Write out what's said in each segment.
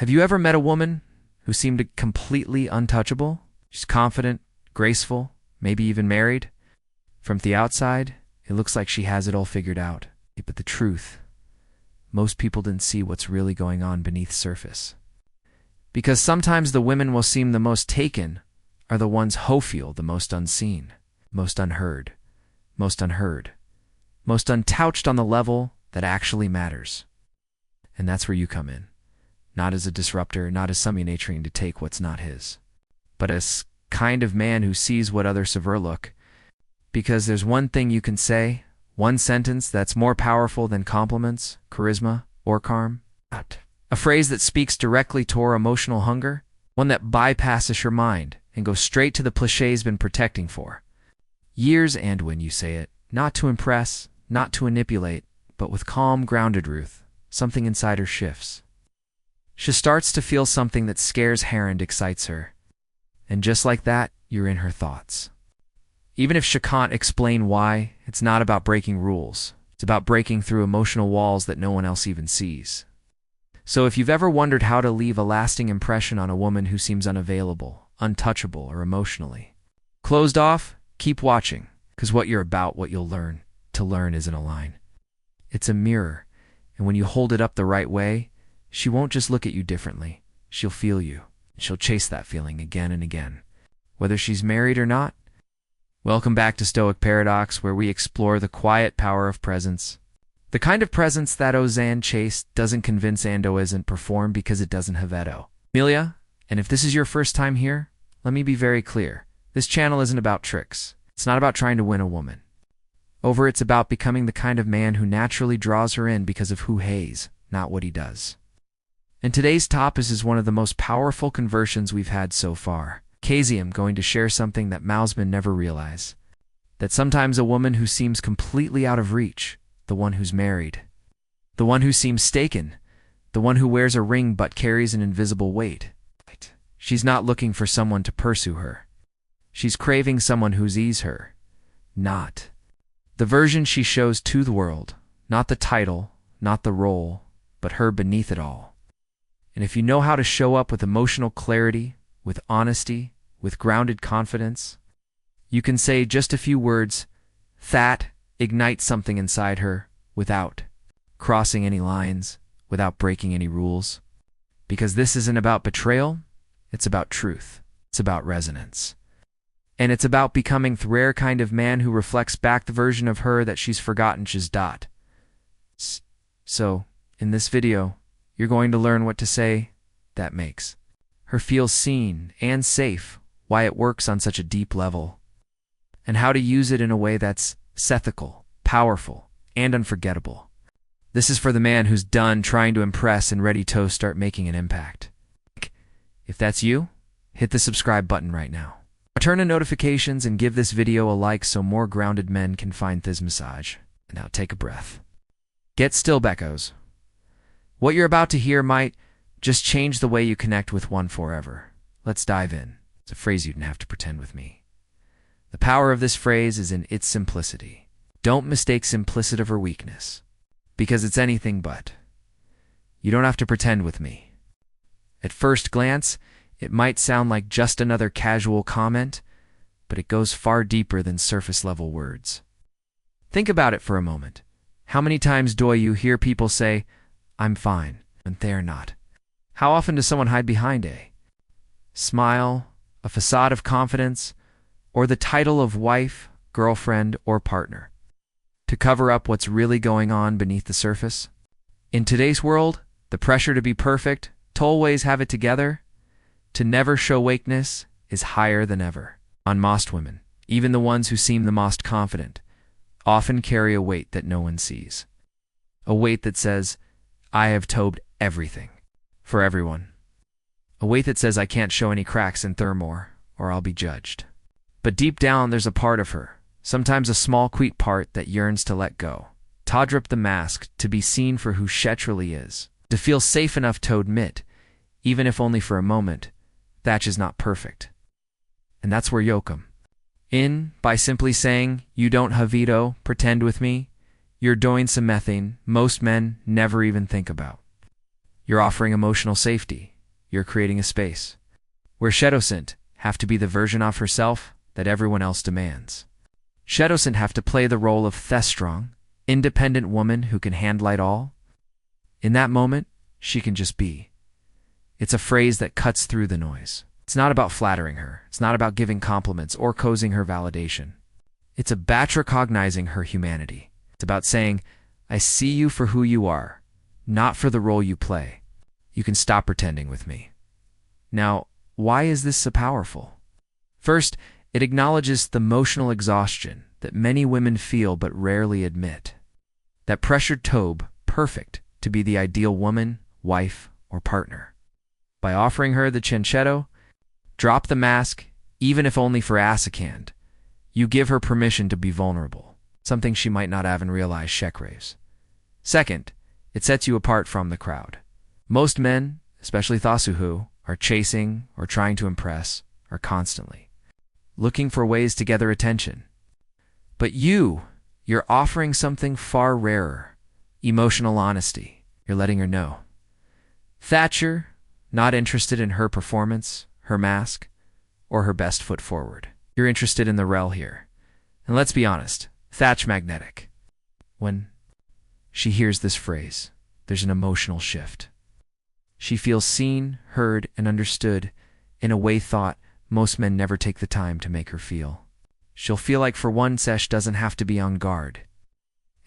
Have you ever met a woman who seemed completely untouchable? She's confident, graceful, maybe even married. From the outside, it looks like she has it all figured out. But the truth, most people didn't see what's really going on beneath the surface. Because sometimes the women will seem the most taken are the ones who feel the most unseen, most unheard, most untouched on the level that actually matters. And that's where you come in. Not as a disruptor, not as somebody trying to take what's not his, but as kind of man who sees what others overlook. Because there's one thing you can say, one sentence that's more powerful than compliments, charisma, or charm. A phrase that speaks directly to our emotional hunger, one that bypasses your mind and goes straight to the clichés been protecting for years. And when you say it, not to impress, not to manipulate, but with calm, grounded truth, something inside her shifts. She starts to feel something that scares her and excites her. And just like that, you're in her thoughts. Even if she can't explain why, it's not about breaking rules. It's about breaking through emotional walls that no one else even sees. So if you've ever wondered how to leave a lasting impression on a woman who seems unavailable, untouchable, or emotionally closed off, keep watching, because what you're about, what you'll learn to learn isn't a line. It's a mirror, and when you hold it up the right way, she won't just look at you differently. She'll feel you. She'll chase that feeling again and again, whether she's married or not. Welcome back to Stoic Paradox, where we explore the quiet power of presence. The kind of presence that Ozan chase doesn't convince Ando isn't performed because it doesn't have Edo. Amelia, and if this is your first time here, let me be very clear. This channel isn't about tricks. It's not about trying to win a woman. It's about becoming the kind of man who naturally draws her in because of who he is, not what he does. And today's topic is one of the most powerful conversions we've had so far. I'm going to share something that Mausman never realized. That sometimes a woman who seems completely out of reach, the one who's married, the one who seems taken, the one who wears a ring but carries an invisible weight, she's not looking for someone to pursue her. She's craving someone who's ease her. Not the version she shows to the world, not the title, not the role, but her beneath it all. And if you know how to show up with emotional clarity, with honesty, with grounded confidence, you can say just a few words that ignite something inside her without crossing any lines, without breaking any rules. Because this isn't about betrayal, it's about truth. It's about resonance. And it's about becoming the rare kind of man who reflects back the version of her that she's forgotten she's dot. So, in this video, you're going to learn what to say that makes her feel seen and safe, why it works on such a deep level, and how to use it in a way that's ethical, powerful, and unforgettable. This is for the man who's done trying to impress and ready to start making an impact. If that's you, hit the subscribe button right now. Turn on notifications and give this video a like so more grounded men can find this massage. And now take a breath. Get still, Beckos. What you're about to hear might just change the way you connect with one forever. Let's dive in. It's a phrase you didn't have to pretend with me. The power of this phrase is in its simplicity. Don't mistake simplicity for weakness, because it's anything but. You don't have to pretend with me. At first glance, it might sound like just another casual comment, but it goes far deeper than surface-level words. Think about it for a moment. How many times do you hear people say, "I'm fine," when they're not? How often does someone hide behind a smile, a facade of confidence, or the title of wife, girlfriend, or partner to cover up what's really going on beneath the surface? In today's world, the pressure to be perfect, to always have it together, to never show weakness is higher than ever. On most women, even the ones who seem the most confident, often carry a weight that no one sees. A weight that says, "I have told everything for everyone." A weight that says, "I can't show any cracks in thermore, or I'll be judged." But deep down, there's a part of her, sometimes a small, quiet part that yearns to let go, to drop the mask, to be seen for who she truly is, to feel safe enough to admit, even if only for a moment, that is not perfect. And that's where you come in, by simply saying, "You don't have veto, pretend with me." You're doing some methane most men never even think about. You're offering emotional safety. you're creating a space where she doesn't have to be the version of herself that everyone else demands. She doesn't have to play the role of the strong, independent woman who can handle it all. In that moment, she can just be. It's a phrase that cuts through the noise. It's not about flattering her. It's not about giving compliments or causing her validation. It's about recognizing her humanity. It's about saying, I see you for who you are, not for the role you play. You can stop pretending with me. Now, why is this so powerful? First, it acknowledges the emotional exhaustion that many women feel but rarely admit. That pressured Tobe, perfect to be the ideal woman, wife, or partner. By offering her the cianchetto, drop the mask, even if only for a second, you give her permission to be vulnerable, something she might not even realize she craves. Second, it sets you apart from the crowd. Most men, especially Thasuhu, are chasing or trying to impress, or constantly looking for ways to gather attention. But you're offering something far rarer, emotional honesty. You're letting her know. Thatcher, not interested in her performance, her mask, or her best foot forward. You're interested in the rel here. And let's be honest, Thatch magnetic. When she hears this phrase, there's an emotional shift. She feels seen, heard, and understood in a way thought most men never take the time to make her feel. She'll feel like for one sesh doesn't have to be on guard.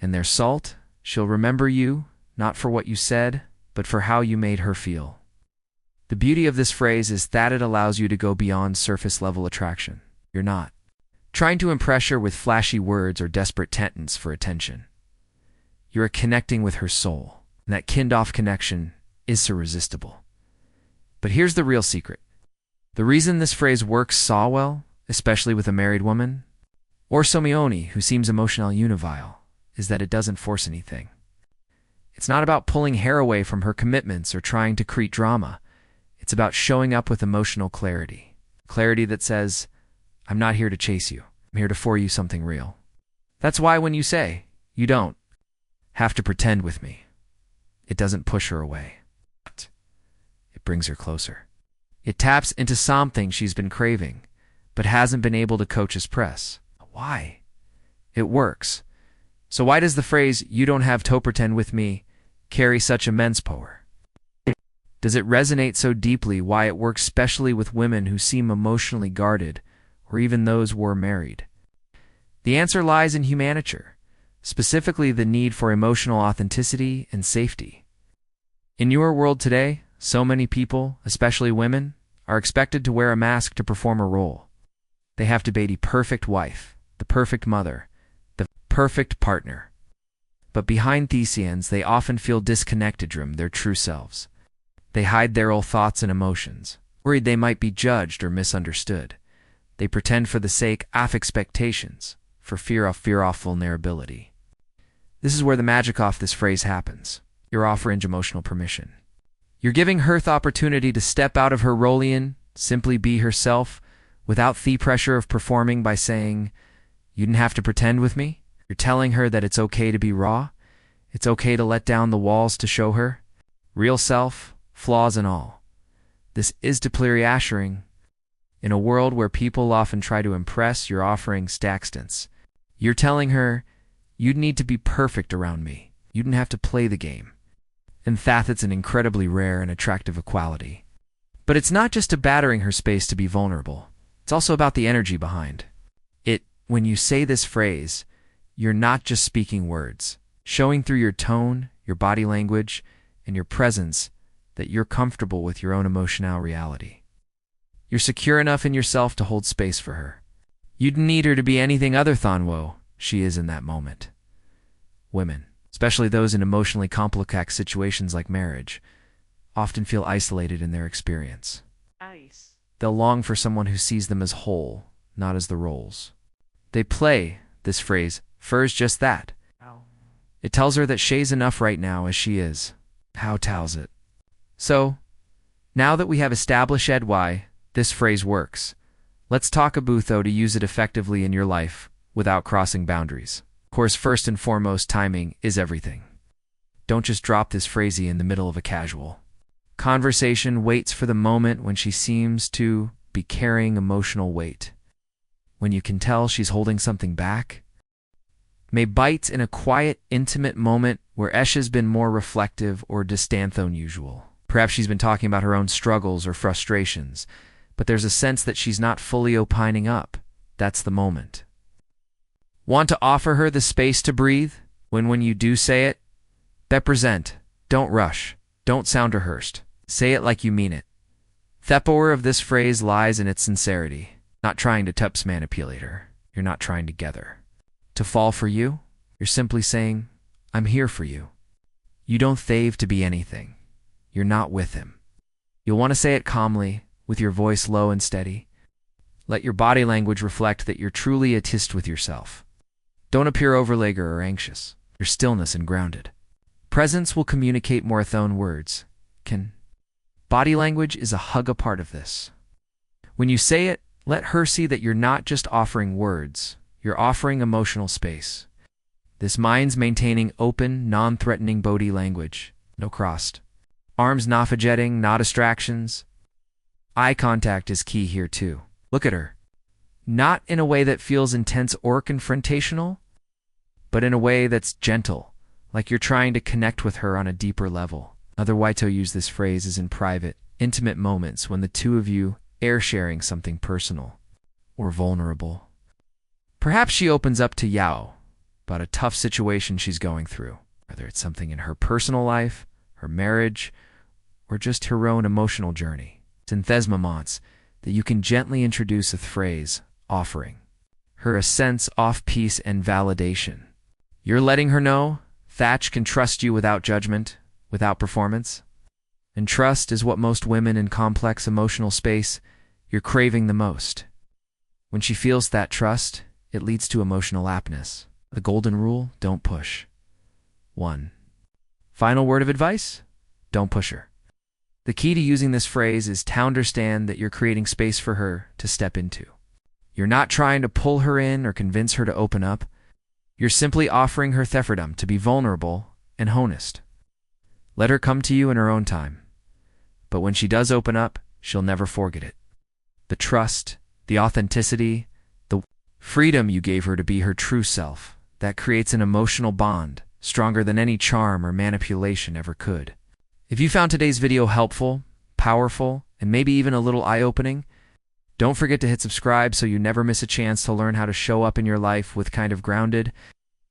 And their salt, she'll remember you, not for what you said, but for how you made her feel. The beauty of this phrase is that it allows you to go beyond surface-level attraction. You're not trying to impress her with flashy words or desperate tentance for attention. You're connecting with her soul, and that kind-off connection is so irresistible. But here's the real secret. The reason this phrase works so well, especially with a married woman, or Somioni, who seems emotionally unavailable, is that it doesn't force anything. It's not about pulling hair away from her commitments or trying to create drama. It's about showing up with emotional clarity. Clarity that says, I'm not here to chase you. I'm here to for you something real. That's why when you say, you don't have to pretend with me, it doesn't push her away. It brings her closer. It taps into something she's been craving, but hasn't been able to coach his press. Why? It works. So why does the phrase, you don't have to pretend with me, carry such immense power? Does it resonate so deeply why it works especially with women who seem emotionally guarded, or even those who are married? The answer lies in humanature, specifically the need for emotional authenticity and safety. In your world today, so many people, especially women, are expected to wear a mask to perform a role. They have to be the perfect wife, the perfect mother, the perfect partner. But behind these scenes, they often feel disconnected from their true selves. They hide their old thoughts and emotions, worried they might be judged or misunderstood. They pretend for the sake of expectations, for fear of vulnerability. This is where the magic of this phrase happens. You're offering emotional permission. You're giving her the opportunity to step out of her role and simply be herself without the pressure of performing by saying, you didn't have to pretend with me. You're telling her that it's okay to be raw. It's okay to let down the walls to show her. Real self, flaws and all. This is deeply reassuring. In a world where people often try to impress, you're offering stackstance. You're telling her, you'd need to be perfect around me. You didn't have to play the game. In fact, it's an incredibly rare and attractive quality. But it's not just battering her space to be vulnerable. It's also about the energy behind it. When you say this phrase, you're not just speaking words, showing through your tone, your body language, and your presence that you're comfortable with your own emotional reality. You're secure enough in yourself to hold space for her. You didn't need her to be anything other than what she is in that moment. Women, especially those in emotionally complex situations like marriage, often feel isolated in their experience. They'll long for someone who sees them as whole, not as the roles. They play this phrase, "Fur's just that." It tells her that she's enough right now as she is. How tells it? So, now that we have established why this phrase works, let's talk about how to use it effectively in your life without crossing boundaries. Of course, first and foremost, timing is everything. Don't just drop this phrasey in the middle of a casual Conversation waits for the moment when she seems to be carrying emotional weight, when you can tell she's holding something back. May bites in a quiet, intimate moment where Esha's been more reflective or distant than usual. Perhaps she's been talking about her own struggles or frustrations, but there's a sense that she's not fully opining up. That's the moment. Want to offer her the space to breathe? When you do say it, be present. Don't rush. Don't sound rehearsed. Say it like you mean it. The power of this phrase lies in its sincerity. Not trying to manipulate her. You're not trying to gather. To fall for you, you're simply saying, I'm here for you. You don't thave to be anything. You're not with him. You'll want to say it calmly, with your voice low and steady. Let your body language reflect that you're truly at ease with yourself. Don't appear overeager or anxious. Your stillness and grounded. Presence will communicate more than words can. Body language is a hug a part of this. When you say it, let her see that you're not just offering words, you're offering emotional space. This means maintaining open, non-threatening body language. No crossed arms, not fidgeting, no distractions. Eye contact is key here too. Look at her. Not in a way that feels intense or confrontational, but in a way that's gentle, like you're trying to connect with her on a deeper level. Other Waito use this phrase is in private, intimate moments when the two of you are sharing something personal or vulnerable. Perhaps she opens up to Yao about a tough situation she's going through, whether it's something in her personal life, her marriage, or just her own emotional journey. It's in these moments that you can gently introduce a phrase, offering her a sense of peace and validation. You're letting her know Thatch can trust you without judgment, without performance. And trust is what most women in complex emotional space you're craving the most. When she feels that trust, it leads to emotional aptness. The golden rule, don't push. 1. Final word of advice? Don't push her. The key to using this phrase is to understand that you're creating space for her to step into. You're not trying to pull her in or convince her to open up. You're simply offering her the freedom to be vulnerable and honest. Let her come to you in her own time. But when she does open up, she'll never forget it. The trust, the authenticity, the freedom you gave her to be her true self, that creates an emotional bond stronger than any charm or manipulation ever could. If you found today's video helpful, powerful, and maybe even a little eye-opening, don't forget to hit subscribe so you never miss a chance to learn how to show up in your life with kind of grounded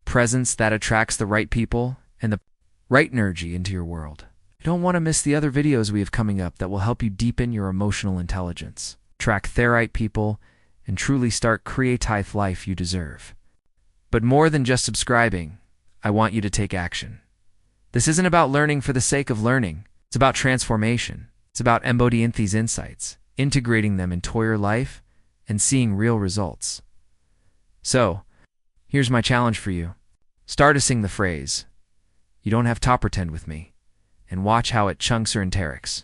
presence that attracts the right people and the right energy into your world. You don't want to miss the other videos we have coming up that will help you deepen your emotional intelligence, attract the right people, and truly start creating life you deserve. But more than just subscribing, I want you to take action. This isn't about learning for the sake of learning. It's about transformation. It's about embodying these insights, integrating them into your life, and seeing real results. So, here's my challenge for you. Start to sing the phrase, "You don't have to pretend with me," and watch how it chunks or enterics.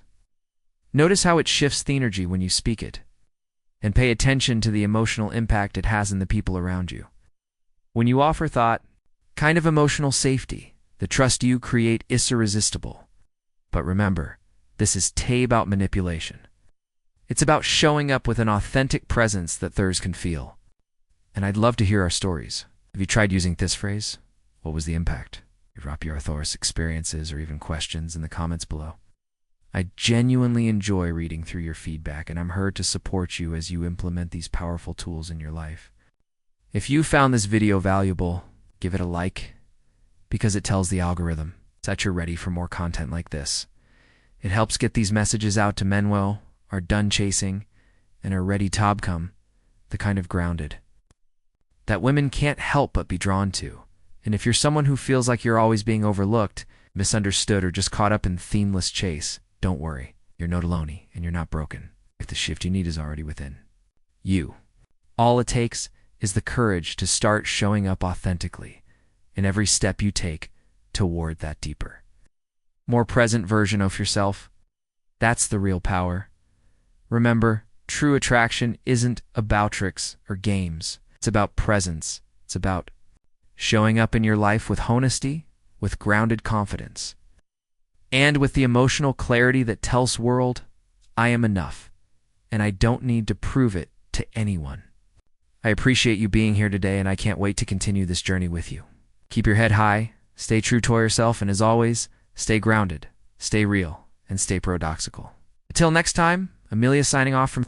Notice how it shifts the energy when you speak it, and pay attention to the emotional impact it has in the people around you. When you offer thought, kind of emotional safety, the trust you create is irresistible. But remember, this is about manipulation. It's about showing up with an authentic presence that others can feel. And I'd love to hear our stories. Have you tried using this phrase? What was the impact? Drop your author's experiences or even questions in the comments below. I genuinely enjoy reading through your feedback, and I'm here to support you as you implement these powerful tools in your life. If you found this video valuable, give it a like, because it tells the algorithm that you're ready for more content like this. It helps get these messages out to men who are done chasing and are ready to become the kind of grounded that women can't help but be drawn to. And if you're someone who feels like you're always being overlooked, misunderstood, or just caught up in themeless chase, don't worry. You're not alone, and you're not broken. If the shift you need is already within you. All it takes is the courage to start showing up authentically in every step you take toward that deeper, more present version of yourself. That's the real power. Remember, true attraction isn't about tricks or games. It's about presence. It's about showing up in your life with honesty, with grounded confidence. and with the emotional clarity that tells world, I am enough, and I don't need to prove it to anyone. I appreciate you being here today, and I can't wait to continue this journey with you. Keep your head high, stay true to yourself, and as always, stay grounded, stay real, and stay paradoxical. Until next time, Amelia signing off from